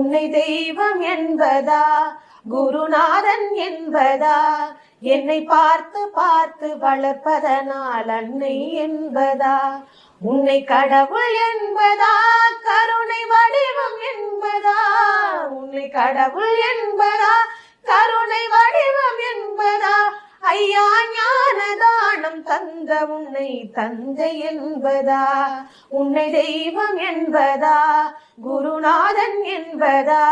உன்னை தெய்வம் என்பதா குருநாதன் என்பதா என்னை பார்த்து பார்த்து வளர்ப்பதனால் அன்னை என்பதா உன்னை கடவுள் என்பதா கருணை வடிவம் என்பதா உன்னை கடவுள் என்பதா கருணை வடிவம் என்பதா ஐயா ஞானதானம் தந்த உன்னை தந்தை என்பதா உன்னை தெய்வம் என்பதா குருநாதன் என்பதா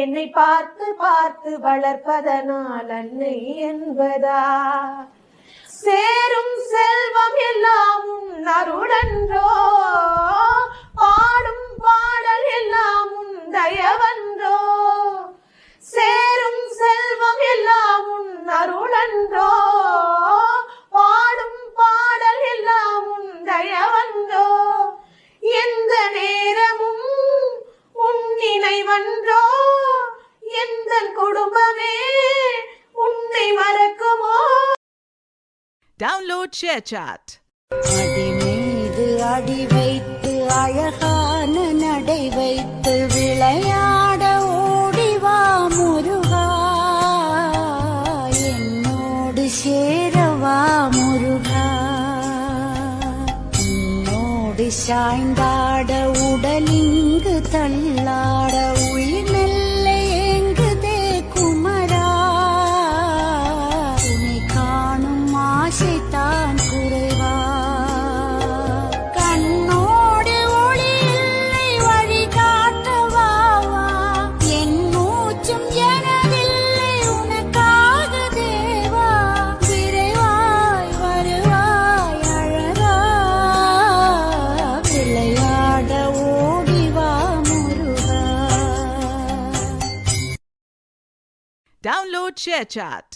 என்னை பார்த்து பார்த்து வளர்ப்பதனால் அன்னை என்பதா சேரும் செல்வம் எல்லாம் உன் அருளன்றோ பாடும் பாடல் எல்லாம் உன் தயவன்றோ சேரும் செல்வம் எல்லாம் உன் அருளன்றோ பாடும் பாடல் எல்லாம் உன் தயவன்றோ எந்த நேரமும் உன் நினைவன்றோ எந்த குடும்பமே உன்னை மறக்குமோ. Download ShareChat. அடி மீது அடி வைத்து அழகான நடை வைத்து விளையாட ஓடிவா முருகா என்னோடு சேரவா முருகா என்னோடு சாய்ந்தாட உடலிங்கு தள்ளாட உயிர் மெல்ல ஏங்குதே குமரா உன்னை காணும் ஆசைத்தான் குறைவா கண்ணோடு ஒளி இல்லை வழி காட்டவா என் மூச்சும் எனதில்லை உனக்காக தேவா விரைவாய் வருவாய் அழகா விளையாட ஓடிவா முருகா. Download ShareChat.